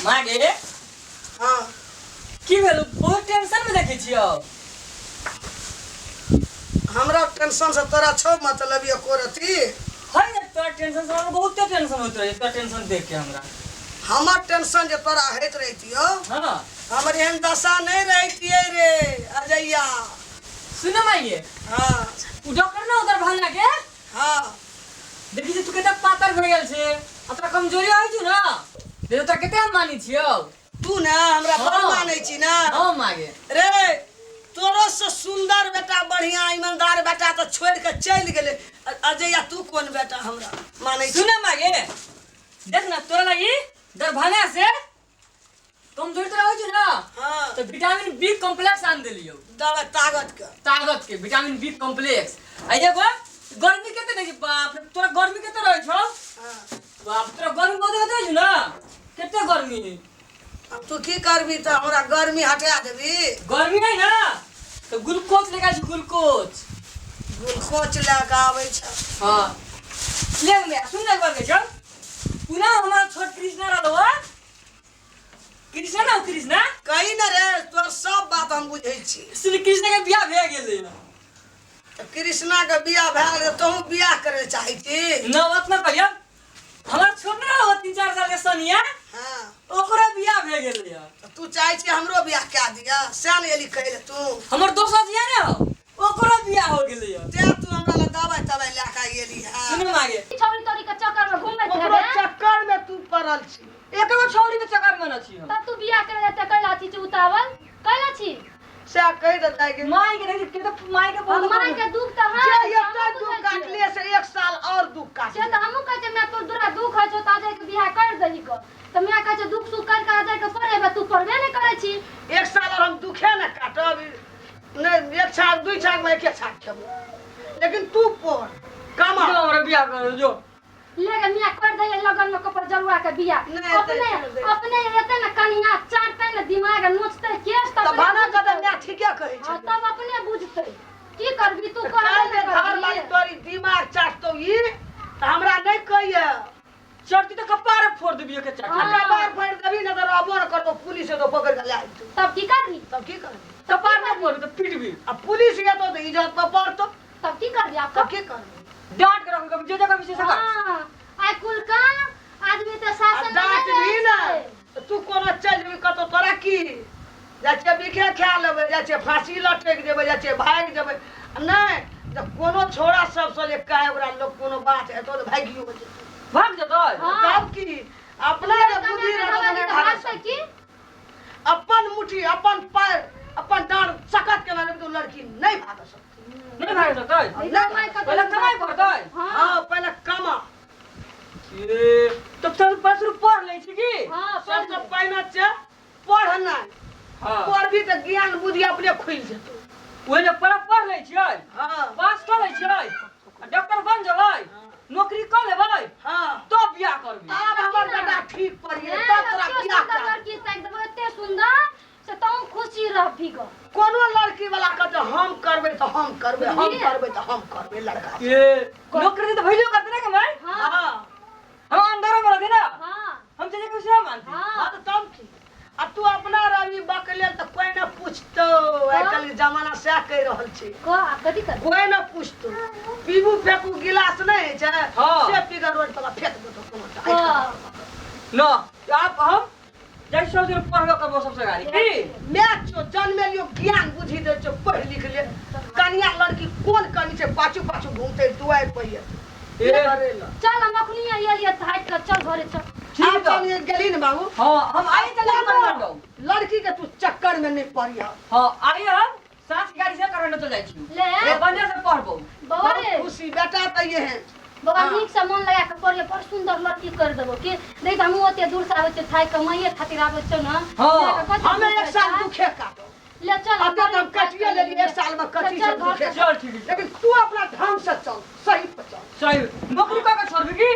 मागे हाँ की भेल बहुत टेंशन में देखै छियो। हमरा टेंशन से तोरा छो मतलब ये कोरती है ना तोरा टेंशन से हमरा बहुत टेंशन होत रहे। तोरा टेंशन देख के हमरा हमर टेंशन जे तोरा हैत रहितियो हां हमर एहन दशा नहीं रहतिए रे अजैया। सुन मागे हाँ उ डॉक्टर ना उधर भांगा के हाँ देखि जे तू केते पातर भ गेल छे अतरा कमजोरी होइ छु ना दे तो केते हम मानी छियो। तू ना हमरा बड़ हाँ। मानै छी ना। हां मागे रे तोरो से सुंदर बेटा बढ़िया ईमानदार बेटा तो छोड़ के चल गेले अजैया तू कौन बेटा हमरा मानै छी। सुन मागे देख ना तोरा लगी दरभंगा से कमजोरी तो होइ छु ना हाँ तो विटामिन बी कॉम्प्लेक्स आन देलियो। दवा ताकत के विटामिन बी कॉम्प्लेक्स आ एगो गर्मी केते देखि बाप रे तोरा गर्मी केते रहै छौ। हाँ बाप तोरा गर्मी बहुत होते छु ना केते गर्मी अब तू की करबी तो हमरा गर्मी हटा देबी। गर्मी नहीं ना तो ग्लूकोज लेगा ग्लूकोज ग्लूकोज लेके आबै छ। हां ले ले सुन ना बात के पुनः हमारा छोट कृष्णा रहलो है कृष्णा ना कृष्णा कही न रे तोर सब बात हम बुझै छी। श्री कृष्ण के बियाह भे गेलै तो कृष्णा के बियाह भए गेल तू बियाह करे चाहै छी। न बात ना कहिया हमारा छोट ना हो 3-4 साल के सनिया हाँ ओकरा बियाह भे गेलै तो तू चाहै छी हमरो बियाह क्या दिया सैन एली कहले तू हमर दोस्त जिया ने ओकरा बियाह हो गेलै ते तू हमरा ल दवाई तवाई लेके एली है। सुन मागे छौरी तोरी के चक्कर में घूमैत ओकरो रहे चक्कर में तू पड़ल छी। एकरो छौरी के चक्कर में न छी हम तब तू बियाह करे त कैला छी उतावल कैला छी से कह देता है कि माई के नहीं के माई के बहुत माय के दुख त जे हां एकटा दुख काटले से एक साल और दुख काट से त हमहु कहै छै मैं तोर दूरा दुख है छो ताजे के बियाह कर दही क त मैं कहै छै दुख सुख कर के आजे के पड़े तू पड़बे नहीं करे छी। एक साल और हम दुखे न काटब नहीं एक साल दुई साल में एक साल खेब लेकिन तू पढ़ कमा जो हमरा बियाह कर जो लेके मियां कर दे लगन में कपर जरुआ के बियाह नहीं, अपने रहते न कनिया चाटते न दिमाग नोचते केस तो भाना कदम मैं ठीके कहै छी। तब अपने बुझते की करबी तू काल कर में घर वाली तोरी दिमाग चाटतो ई त हमरा नहीं कहिए चढ़ती तो कपार फोड़ देबी के चाटी हाँ। कपार फाड़ देबी न तो रहबो न करबो पुलिस से तो पकड़ के ले आइतो तब की करबी तब की करबी कपार ना फोड़ तो पीटबी अब पुलिस ये तो इज्जत पर पड़तो तब की करबी आप तब की करबी डांट के रखो जे जगह विशेष कर हां आई कुल का आदमी त शासन डांट भी ना तू कोनो चल भी कतो तोरा की जाचे बिखे खा लेबे जाचे फांसी लटक देबे जाचे भाग देबे नहीं तो कोनो छोड़ा सब से ले काहे ओकरा लोग कोनो बात है तो भागियो बचे भाग जतय हाँ। तब की अपना रे बुद्धि रे भाग से की अपन मुट्ठी अपन पैर अपन डांड सकत के मारे तो लड़की नहीं भाग सकती। नहीं भाग जतय पहले कमाई पड़तय हां पहले कमा ए तो चल 5 रुपया पढ़ ले छी की हां सबसे पहिने से पढ़ना हां पढ़बी तो ज्ञान बुद्धि अपने खुल जेतो। ओए जे पढ़ ले छियै हां पास कर ले छियै डॉक्टर बन जेबै नौकरी कर लेबै हां तो बियाह करबी अब हमर बेटा ठीक पढ़िए तब तोरा बियाह कर लड़की तक देबो एते सुंदर से तुम खुशी रहबी ग कोनो लड़की वाला कहते हम करबे तो हम करबे हम करबे तो हम करबे लड़का ए नौकरी तो भइलो करते ना कमाई हां हम अंदर में रहते ना हां हम तेरे को से मानते हां हां तो तब की अब तू अपना रवि बकले तो कोई ना पूछतो आजकल के जमाना से कह रहल छी को कथि कर कोई ना पूछतो पीबू फेकू गिलास नहीं छै हाँ। से पी कर रोड पर फेंक दो तो कोनो हां टाइम नो आप हम जैसे दिन पढ़बे करबो सबसे गाड़ी की मैच जो जन्मे लियो ज्ञान बुद्धि दे छो पढ़ लिख ले कन्या लड़की कोन कनी से पाछू पाछू घूमते दुआई पहिए ए चल हम अखनी ये लिए हट कर चल घरे चल ठीक ठीक है है गेली न बाबू हां हम आए चले कर दो लड़की के तू चक्कर में नहीं पड़िया हां आइए हम साथ गाड़ी से करने चल जाई छी ले ए बंदे से पढ़बो बाबा रे खुशी बेटा तो ये है बाबा हाँ। नीक से मन लगा के पढ़िए पर सुंदर लड़की कर देबो कि देख हम ओते दूर से आवे छै थाई कमाइए खातिर आवे छै ना हाँ। हमें एक साल दुखे काटो ले चल अब तो हम कटिए ले लिए एक साल में कटी से दुखे चल ठीक है लेकिन तू अपना ढंग से चल सही पे चल सही नौकरी का छोड़बी की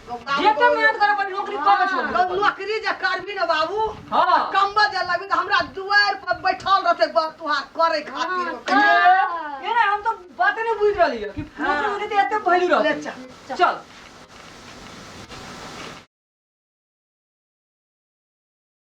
जेते मेहनत करे पर नौकरी का छोड़बी नौकरी जे करबी न बाबू हां कम्बल जे लगबी तो हमरा दुआर पर बैठल रहते तुहार करे खातिर हाँ। ये ना हम तो बातें नहीं बुझ रही है कि नौकरी में तो एते पहली ले रह चल चल